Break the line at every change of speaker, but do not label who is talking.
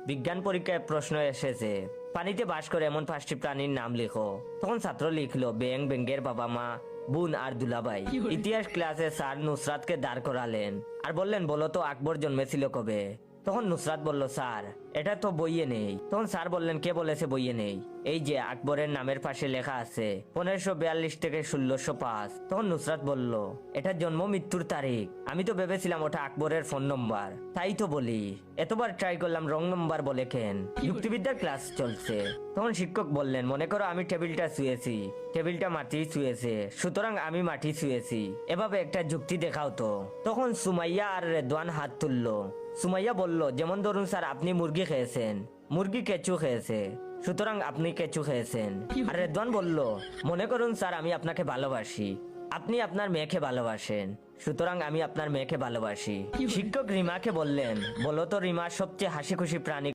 বিজ্ঞান পরীক্ষায় প্রশ্ন এসেছে, পানিতে বাস করে এমন 5টি প্রাণীর নাম লিখো। তখন ছাত্র লিখলো ব্যাঙ, ব্যাঙের বাবা মা, বোন আর দুলাভাই। ইতিহাস ক্লাসে স্যার নুসরাতকে দাঁড় করালেন আর বললেন, বলো তো আকবর জন্মেছিল কবে? তখন নুসরাত বলল, স্যার এটা তো বইয়ে নেই। তখন স্যার বললেন, কে বলেছে বইয়ে নেই? এই যে আকবরের নামের পাশে লেখা আছে 1542 থেকে 1605। তখন নুসরাত বলল, এটা জন্ম মৃত্যুর তারিখ। আমি তো ভেবেছিলাম ওটা আকবরের ফোন নম্বর, তাই তো বলি। এতবার ট্রাই করলাম, রং নম্বর বলে কেন? যুক্তিবিদ্যার ক্লাস চলছে। তখন শিক্ষক বললেন, মনে করো আমি টেবিলটা ছুঁয়েছি, টেবিলটা মাটি ছুঁয়েছে, সুতরাং আমি মাটি ছুঁয়েছি। এভাবে একটা যুক্তি দেখাও তো। তখন সুমাইয়া আর রেদওয়ান হাত তুললো। সুমাইয়া বলল, যেমন ধরুন স্যার আপনি মুরগি খেয়েছেন, মুরগি কেঁচু খেয়েছে, সুতরাং আপনি কেঁচু খেয়েছেন। আর রেদওয়ান বলল, মনে করুন স্যার আমি আপনাকে ভালোবাসি, আপনি আপনার মেয়েকে ভালোবাসেন, সুতরাং আমি আপনার মেয়েকে ভালোবাসি। শিক্ষক রিমাকে বললেন, বলো তো রিমা সবচেয়ে হাসি খুশি প্রাণী